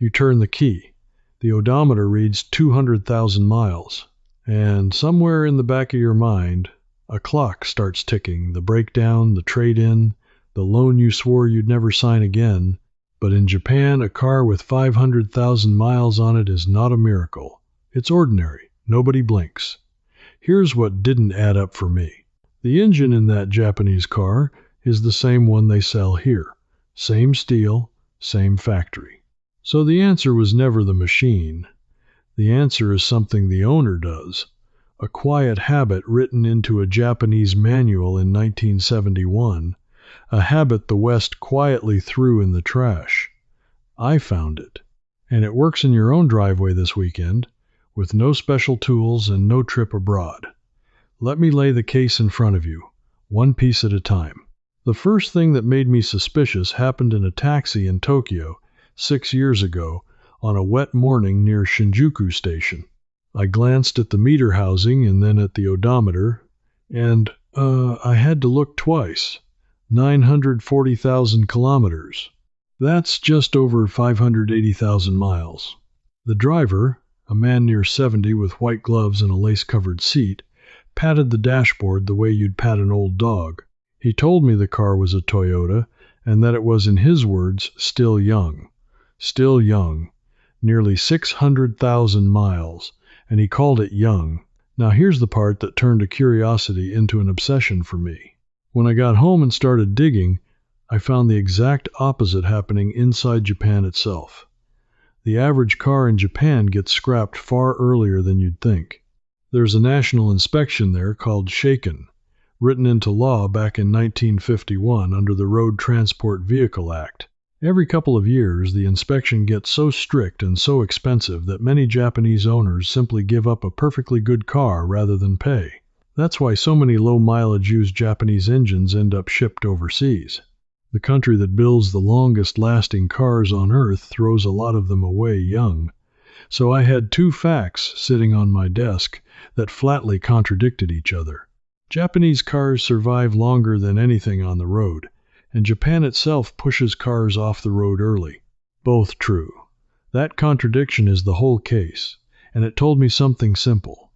You turn the key. The odometer reads 200,000 miles. And somewhere in the back of your mind, a clock starts ticking, the breakdown, the trade-in, the loan you swore you'd never sign again. But in Japan, a car with 500,000 miles on it is not a miracle. It's ordinary. Nobody blinks. Here's what didn't add up for me. The engine in that Japanese car is the same one they sell here. Same steel, same factory. So the answer was never the machine. The answer is something the owner does. A quiet habit written into a Japanese manual in 1971. A habit the West quietly threw in the trash. I found it. And it works in your own driveway this weekend, with no special tools and no trip abroad. Let me lay the case in front of you, one piece at a time. The first thing that made me suspicious happened in a taxi in Tokyo 6 years ago on a wet morning near Shinjuku Station. I glanced at the meter housing and then at the odometer, and I had to look twice. 940,000 kilometers. That's just over 580,000 miles. The driver, a man near 70 with white gloves and a lace-covered seat, patted the dashboard the way you'd pat an old dog. He told me the car was a Toyota and that it was, in his words, still young. Still young. Nearly 600,000 miles, and he called it young. Now here's the part that turned a curiosity into an obsession for me. When I got home and started digging, I found the exact opposite happening inside Japan itself. The average car in Japan gets scrapped far earlier than you'd think. There's a national inspection there called Shaken, written into law back in 1951 under the Road Transport Vehicle Act. Every couple of years, the inspection gets so strict and so expensive that many Japanese owners simply give up a perfectly good car rather than pay. That's why so many low-mileage used Japanese engines end up shipped overseas. The country that builds the longest-lasting cars on Earth throws a lot of them away young. So I had two facts sitting on my desk that flatly contradicted each other. Japanese cars survive longer than anything on the road, and Japan itself pushes cars off the road early. Both true. That contradiction is the whole case, and it told me something simple.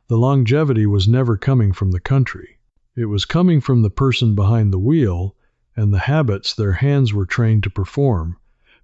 The longevity was never coming from the country. It was coming from the person behind the wheel and the habits their hands were trained to perform.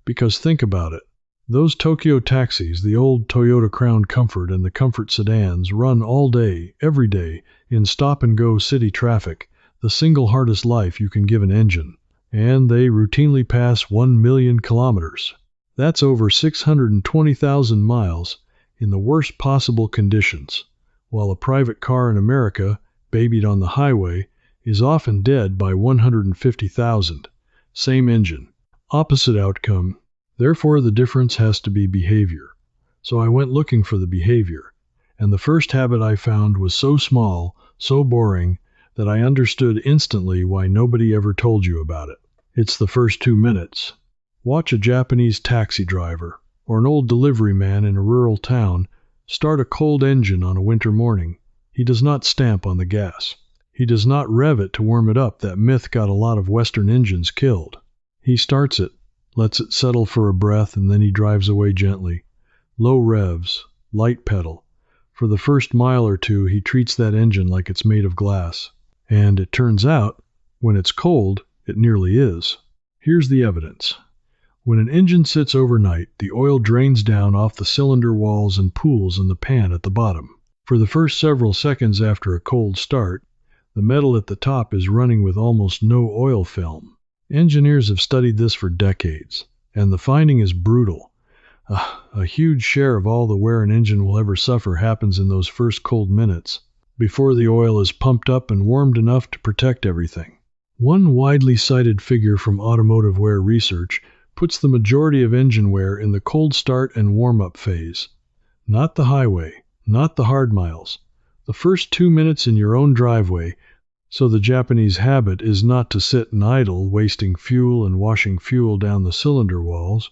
Because think about it. Those Tokyo taxis, the old Toyota Crown Comfort and the Comfort sedans, run all day, every day, in stop-and-go city traffic, the single hardest life you can give an engine. And they routinely pass 1 million kilometers. That's over 620,000 miles in the worst possible conditions, while a private car in America, babied on the highway, is often dead by 150,000. Same engine. Opposite outcome. Therefore, the difference has to be behavior. So I went looking for the behavior, and the first habit I found was so small, so boring, that I understood instantly why nobody ever told you about it. It's the first 2 minutes. Watch a Japanese taxi driver, or an old delivery man in a rural town, start a cold engine on a winter morning. He does not stamp on the gas. He does not rev it to warm it up. That myth got a lot of Western engines killed. He starts it, lets it settle for a breath, and then he drives away gently. Low revs, light pedal. For the first mile or two, he treats that engine like it's made of glass. And it turns out, when it's cold, it nearly is. Here's the evidence. When an engine sits overnight, the oil drains down off the cylinder walls and pools in the pan at the bottom. For the first several seconds after a cold start, the metal at the top is running with almost no oil film. Engineers have studied this for decades, and the finding is brutal. A huge share of all the wear an engine will ever suffer happens in those first cold minutes, before the oil is pumped up and warmed enough to protect everything. One widely cited figure from automotive wear research puts the majority of engine wear in the cold start and warm-up phase. Not the highway, not the hard miles. The first 2 minutes in your own driveway. So the Japanese habit is not to sit and idle, wasting fuel and washing fuel down the cylinder walls.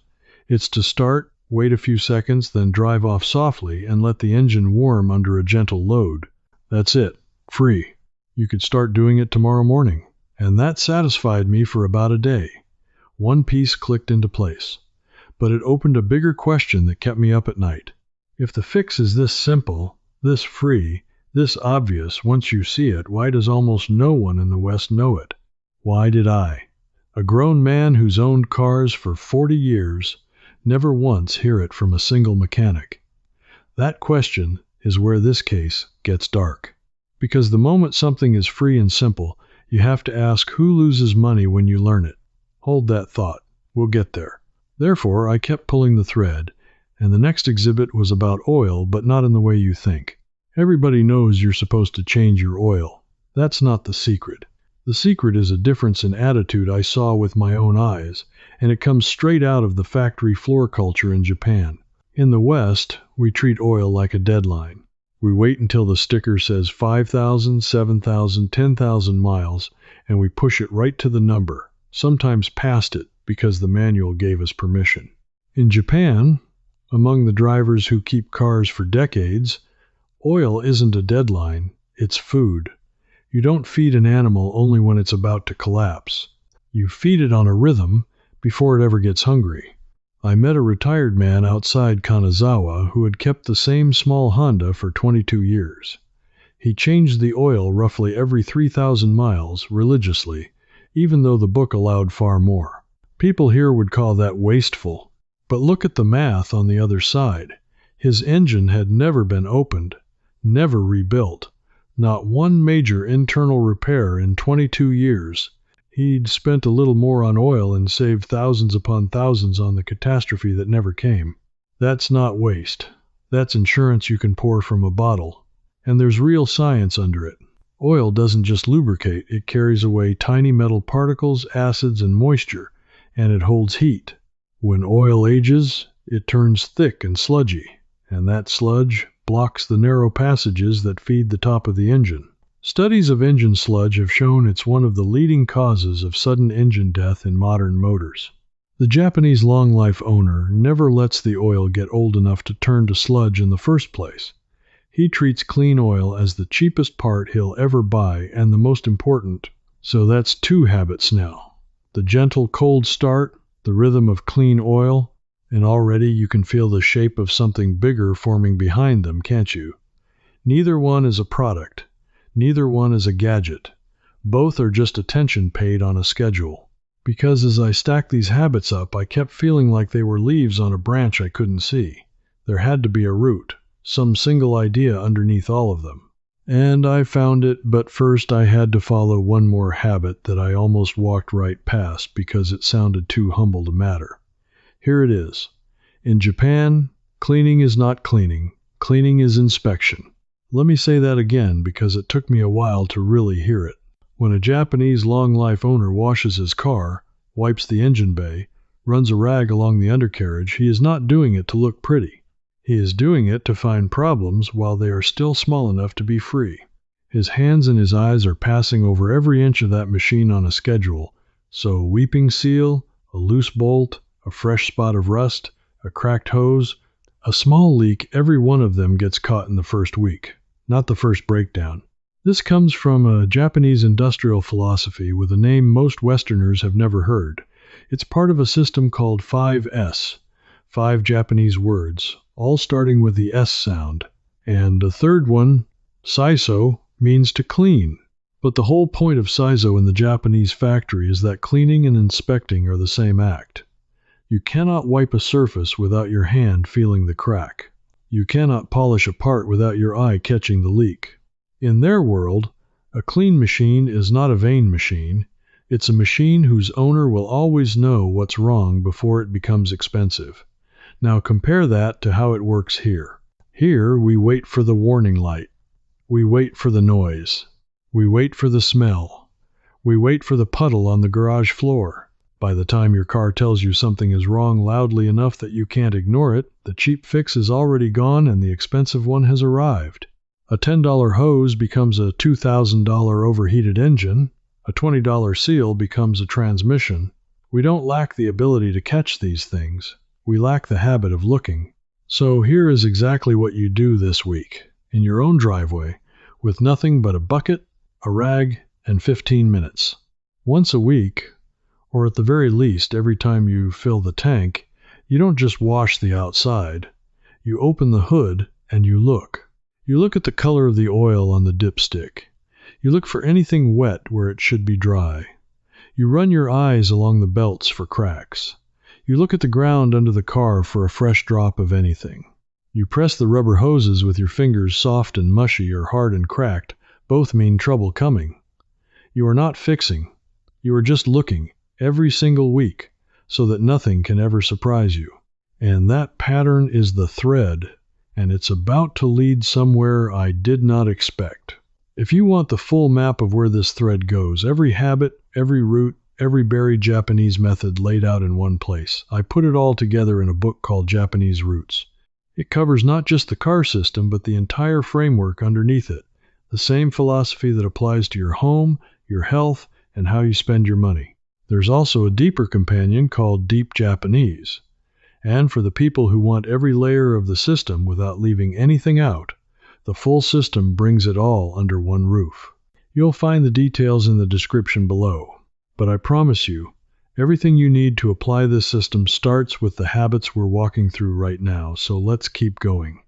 It's to start, wait a few seconds, then drive off softly and let the engine warm under a gentle load. That's it. Free. You could start doing it tomorrow morning. And that satisfied me for about a day. One piece clicked into place. but it opened a bigger question that kept me up at night. If the fix is this simple, this free, this obvious once you see it, why does almost no one in the West know it? Why did I, a grown man who's owned cars for 40 years, never once hear it from a single mechanic? That question is where this case gets dark. Because the moment something is free and simple, you have to ask who loses money when you learn it. Hold that thought. We'll get there. Therefore, I kept pulling the thread, and the next exhibit was about oil, but not in the way you think. Everybody knows you're supposed to change your oil. That's not the secret. The secret is a difference in attitude I saw with my own eyes, and it comes straight out of the factory floor culture in Japan. In the West, we treat oil like a deadline. We wait until the sticker says 5,000, 7,000, 10,000 miles, and we push it right to the number, sometimes past it because the manual gave us permission. In Japan, among the drivers who keep cars for decades, oil isn't a deadline, it's food. You don't feed an animal only when it's about to collapse. You feed it on a rhythm before it ever gets hungry. I met a retired man outside Kanazawa who had kept the same small Honda for 22 years. He changed the oil roughly every 3,000 miles religiously, even though the book allowed far more. People here would call that wasteful. But look at the math on the other side. His engine had never been opened, never rebuilt, not one major internal repair in 22 years. He'd spent a little more on oil and saved thousands upon thousands on the catastrophe that never came. That's not waste. That's insurance you can pour from a bottle. And there's real science under it. Oil doesn't just lubricate, it carries away tiny metal particles, acids, and moisture, and it holds heat. When oil ages, it turns thick and sludgy, and that sludge blocks the narrow passages that feed the top of the engine. Studies of engine sludge have shown it's one of the leading causes of sudden engine death in modern motors. The Japanese long-life owner never lets the oil get old enough to turn to sludge in the first place. He treats clean oil as the cheapest part he'll ever buy and the most important. So that's two habits now. The gentle cold start, the rhythm of clean oil, and already you can feel the shape of something bigger forming behind them, can't you? Neither one is a product. Neither one is a gadget. Both are just attention paid on a schedule. Because as I stacked these habits up, I kept feeling like they were leaves on a branch I couldn't see. There had to be a root, some single idea underneath all of them. And I found it, but first I had to follow one more habit that I almost walked right past because it sounded too humble to matter. Here it is. In Japan, cleaning is not cleaning. Cleaning is inspection. Let me say that again because it took me a while to really hear it. When a Japanese long-life owner washes his car, wipes the engine bay, runs a rag along the undercarriage, he is not doing it to look pretty. He is doing it to find problems while they are still small enough to be free. His hands and his eyes are passing over every inch of that machine on a schedule, so a weeping seal, a loose bolt, a fresh spot of rust, a cracked hose, a small leak, every one of them gets caught in the first week, not the first breakdown. This comes from a Japanese industrial philosophy with a name most Westerners have never heard. It's part of a system called 5S, 5 Japanese words, all starting with the S sound. And the third one, saiso, means to clean. But the whole point of saiso in the Japanese factory is that cleaning and inspecting are the same act. You cannot wipe a surface without your hand feeling the crack. You cannot polish a part without your eye catching the leak. In their world, a clean machine is not a vain machine. It's a machine whose owner will always know what's wrong before it becomes expensive. Now compare that to how it works here. Here we wait for the warning light. We wait for the noise. We wait for the smell. We wait for the puddle on the garage floor. By the time your car tells you something is wrong loudly enough that you can't ignore it, the cheap fix is already gone and the expensive one has arrived. A $10 hose becomes a $2,000 overheated engine. A $20 seal becomes a transmission. We don't lack the ability to catch these things. We lack the habit of looking. So here is exactly what you do this week, in your own driveway, with nothing but a bucket, a rag, and 15 minutes. Once a week, or at the very least every time you fill the tank, You don't just wash the outside. You open the hood and you look. You look at the color of the oil on the dipstick. You look for anything wet where it should be dry. You run your eyes along the belts for cracks. You look at the ground under the car for a fresh drop of anything. You press the rubber hoses with your fingers soft and mushy or hard and cracked. Both mean trouble coming. You are not fixing. You are just looking every single week so that nothing can ever surprise you. And that pattern is the thread, and it's about to lead somewhere I did not expect. If you want the full map of where this thread goes, every habit, every route, every buried Japanese method laid out in one place, I put it all together in a book called Japanese Roots. It covers not just the car system, but the entire framework underneath it, the same philosophy that applies to your home, your health, and how you spend your money. There's also a deeper companion called Deep Japanese. And for the people who want every layer of the system without leaving anything out, the full system brings it all under one roof. You'll find the details in the description below, but I promise you, everything you need to apply this system starts with the habits we're walking through right now, so let's keep going.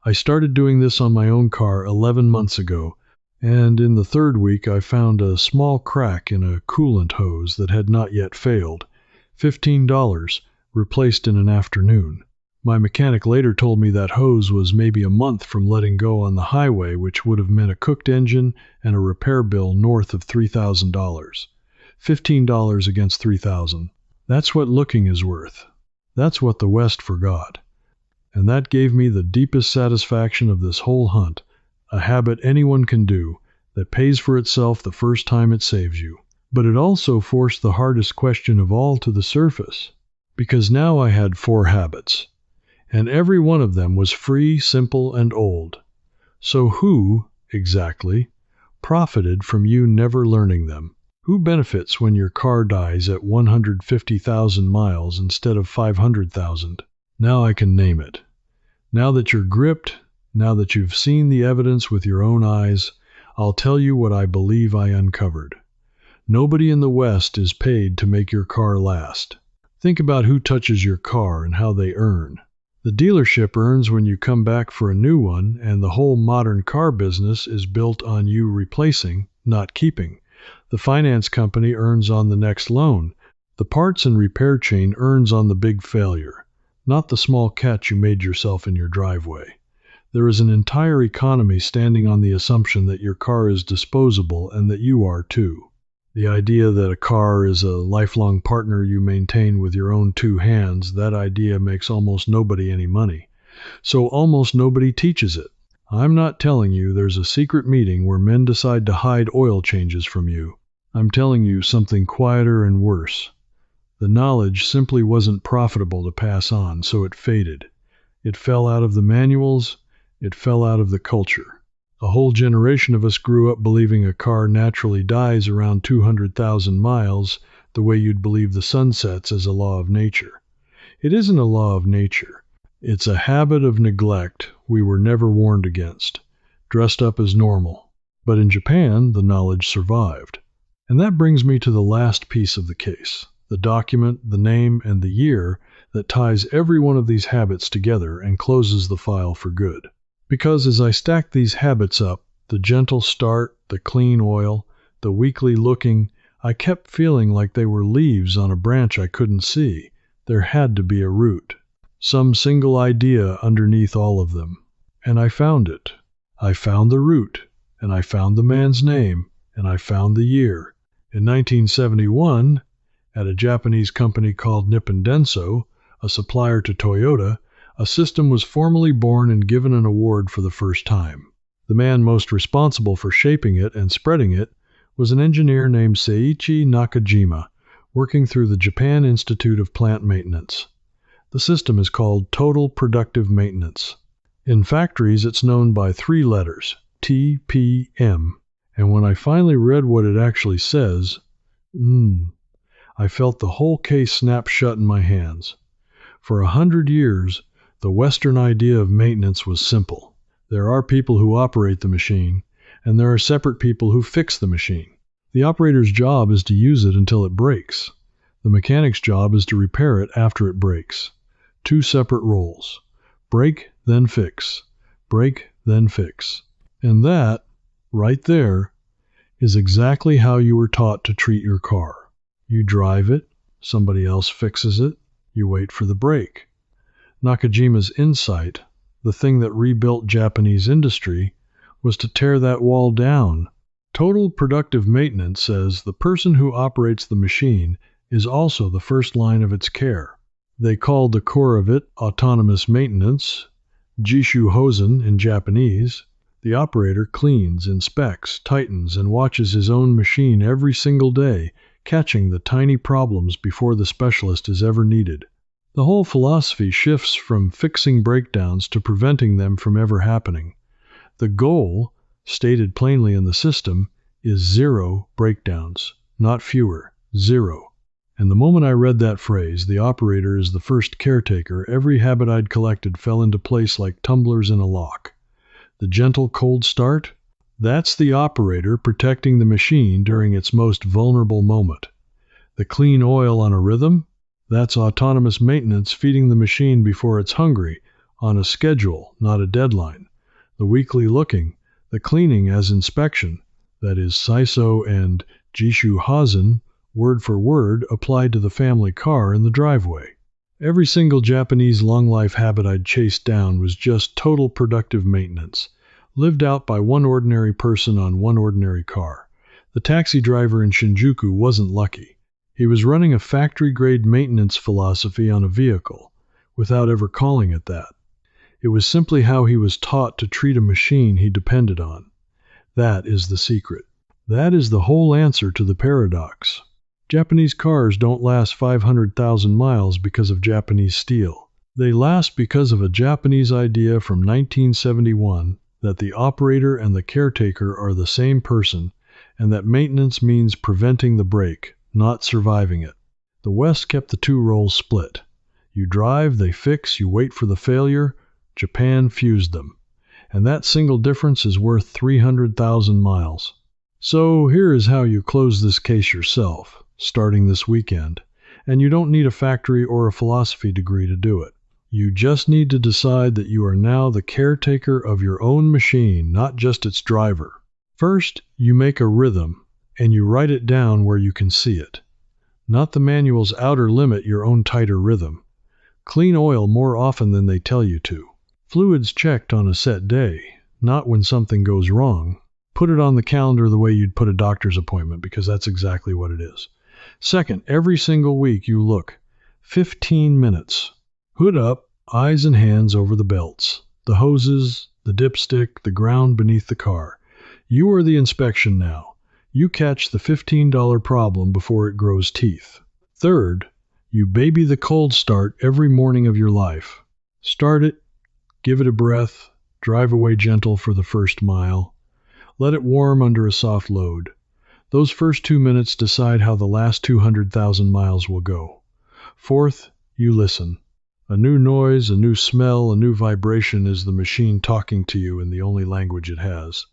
I started doing this on my own car 11 months ago, and in the third week I found a small crack in a coolant hose that had not yet failed. $15, replaced in an afternoon. My mechanic later told me that hose was maybe a month from letting go on the highway, which would have meant a cooked engine and a repair bill north of $3,000. $15 against $3,000. That's what looking is worth. That's what the West forgot. And that gave me the deepest satisfaction of this whole hunt, a habit anyone can do that pays for itself the first time it saves you. But it also forced the hardest question of all to the surface, because now I had 4 habits, and every one of them was free, simple, and old. So who, exactly, profited from you never learning them? Who benefits when your car dies at 150,000 miles instead of 500,000? Now I can name it. Now that you're gripped, now that you've seen the evidence with your own eyes, I'll tell you what I believe I uncovered. Nobody in the West is paid to make your car last. Think about who touches your car and how they earn. The dealership earns when you come back for a new one, and the whole modern car business is built on you replacing, not keeping. The finance company earns on the next loan. The parts and repair chain earns on the big failure, not the small catch you made yourself in your driveway. There is an entire economy standing on the assumption that your car is disposable and that you are too. The idea that a car is a lifelong partner you maintain with your own 2 hands, that idea makes almost nobody any money. So almost nobody teaches it. I'm not telling you there's a secret meeting where men decide to hide oil changes from you. I'm telling you something quieter and worse. The knowledge simply wasn't profitable to pass on, so it faded. It fell out of the manuals. It fell out of the culture. A whole generation of us grew up believing a car naturally dies around 200,000 miles, the way you'd believe the sun sets as a law of nature. It isn't a law of nature. It's a habit of neglect we were never warned against, dressed up as normal. But in Japan, the knowledge survived. And that brings me to the last piece of the case, the document, the name, and the year that ties every one of these habits together and closes the file for good. Because as I stacked these habits up, the gentle start, the clean oil, the weekly looking, I kept feeling like they were leaves on a branch I couldn't see. There had to be a root, some single idea underneath all of them. And I found it. I found the root, and I found the man's name, and I found the year. In 1971, at a Japanese company called Nippon Denso, a supplier to Toyota, a system was formally born and given an award for the first time. The man most responsible for shaping it and spreading it was an engineer named Seiichi Nakajima, working through the Japan Institute of Plant Maintenance. The system is called Total Productive Maintenance. In factories, it's known by 3 letters, TPM, and when I finally read what it actually says, I felt the whole case snap shut in my hands. For 100 years, the Western idea of maintenance was simple. There are people who operate the machine, and there are separate people who fix the machine. The operator's job is to use it until it breaks. The mechanic's job is to repair it after it breaks. two separate roles. Break, then fix. Break, then fix. And that, right there, is exactly how you were taught to treat your car. You drive it, somebody else fixes it, you wait for the break. Nakajima's insight, the thing that rebuilt Japanese industry, was to tear that wall down. Total productive maintenance says the person who operates the machine is also the first line of its care. They call the core of it autonomous maintenance, Jishu Hosen in Japanese. The operator cleans, inspects, tightens, and watches his own machine every single day, catching the tiny problems before the specialist is ever needed. The whole philosophy shifts from fixing breakdowns to preventing them from ever happening. The goal, stated plainly in the system, is 0 breakdowns, not fewer, 0. And the moment I read that phrase, the operator is the first caretaker, every habit I'd collected fell into place like tumblers in a lock. The gentle cold start? That's the operator protecting the machine during its most vulnerable moment. The clean oil on a rhythm? That's autonomous maintenance feeding the machine before it's hungry, on a schedule, not a deadline. The weekly looking, the cleaning as inspection, that is Saiso and Jishu Hazen, word for word, applied to the family car in the driveway. Every single Japanese long-life habit I'd chased down was just total productive maintenance, lived out by one ordinary person on one ordinary car. The taxi driver in Shinjuku wasn't lucky. He was running a factory-grade maintenance philosophy on a vehicle, without ever calling it that. It was simply how he was taught to treat a machine he depended on. That is the secret. That is the whole answer to the paradox. Japanese cars don't last 500,000 miles because of Japanese steel. They last because of a Japanese idea from 1971 that the operator and the caretaker are the same person, and that maintenance means preventing the break, not surviving it. The West kept the two roles split. You drive, they fix, you wait for the failure. Japan fused them. And that single difference is worth 300,000 miles. So here is how you close this case yourself, starting this weekend. And you don't need a factory or a philosophy degree to do it. You just need to decide that you are now the caretaker of your own machine, not just its driver. First, you make a rhythm, and you write it down where you can see it. Not the manual's outer limit, your own tighter rhythm. Clean oil more often than they tell you to. Fluids checked on a set day, not when something goes wrong. Put it on the calendar the way you'd put a doctor's appointment, because that's exactly what it is. Second, every single week you look. 15 minutes. Hood up, eyes and hands over the belts, the hoses, the dipstick, the ground beneath the car. You are the inspection now. You catch the $15 problem before it grows teeth. Third, you baby the cold start every morning of your life. Start it, give it a breath, drive away gentle for the first mile. Let it warm under a soft load. Those first 2 minutes decide how the last 200,000 miles will go. Fourth, you listen. A new noise, a new smell, a new vibration is the machine talking to you in the only language it has.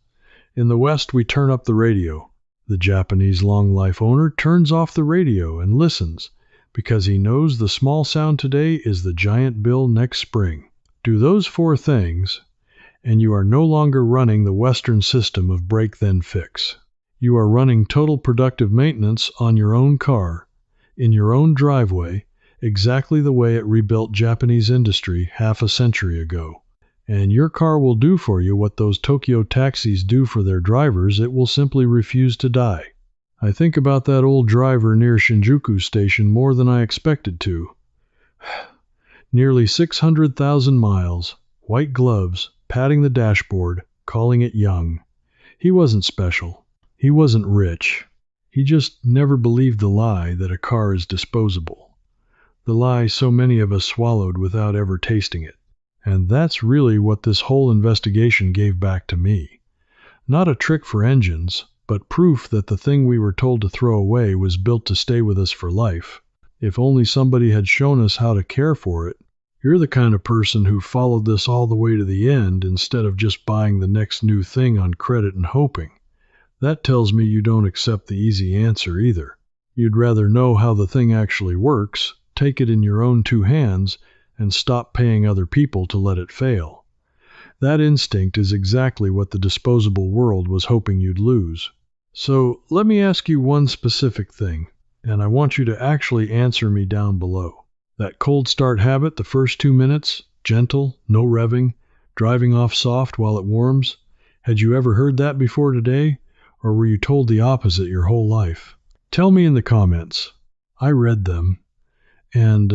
In the West, we turn up the radio. The Japanese long-life owner turns off the radio and listens, because he knows the small sound today is the giant bill next spring. Do those 4 things, and you are no longer running the Western system of break then fix. You are running total productive maintenance on your own car, in your own driveway, exactly the way it rebuilt Japanese industry half a century ago. And your car will do for you what those Tokyo taxis do for their drivers. It will simply refuse to die. I think about that old driver near Shinjuku Station more than I expected to. Nearly 600,000 miles, white gloves, patting the dashboard, calling it young. He wasn't special. He wasn't rich. He just never believed the lie that a car is disposable. The lie so many of us swallowed without ever tasting it. And that's really what this whole investigation gave back to me. Not a trick for engines, but proof that the thing we were told to throw away was built to stay with us for life. If only somebody had shown us how to care for it. You're the kind of person who followed this all the way to the end instead of just buying the next new thing on credit and hoping. That tells me you don't accept the easy answer either. You'd rather know how the thing actually works, take it in your own 2 hands, and stop paying other people to let it fail. That instinct is exactly what the disposable world was hoping you'd lose. So let me ask you one specific thing, and I want you to actually answer me down below. That cold start habit the first 2 minutes, gentle, no revving, driving off soft while it warms, had you ever heard that before today, or were you told the opposite your whole life? Tell me in the comments. I read them, and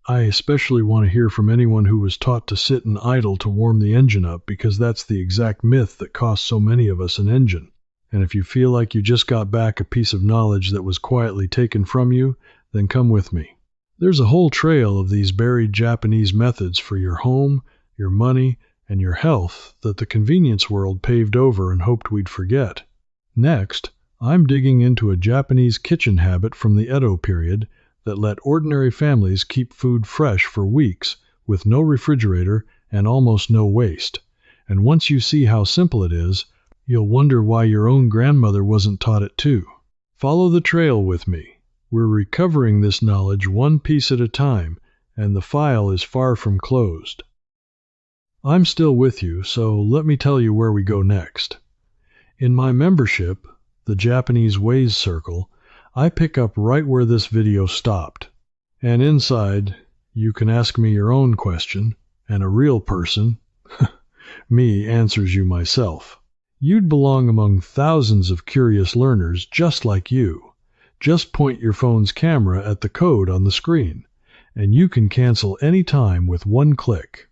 I especially want to hear from anyone who was taught to sit and idle to warm the engine up, because that's the exact myth that costs so many of us an engine. And if you feel like you just got back a piece of knowledge that was quietly taken from you, then come with me. There's a whole trail of these buried Japanese methods for your home, your money, and your health that the convenience world paved over and hoped we'd forget. Next, I'm digging into a Japanese kitchen habit from the Edo period that let ordinary families keep food fresh for weeks with no refrigerator and almost no waste. And once you see how simple it is, you'll wonder why your own grandmother wasn't taught it too. Follow the trail with me. We're recovering this knowledge one piece at a time, and the file is far from closed. I'm still with you, so let me tell you where we go next. In my membership, the Japanese Ways Circle, I pick up right where this video stopped. And inside, you can ask me your own question, and a real person, me, answers you myself. You'd belong among thousands of curious learners just like you. Just point your phone's camera at the code on the screen, and you can cancel any time with one click.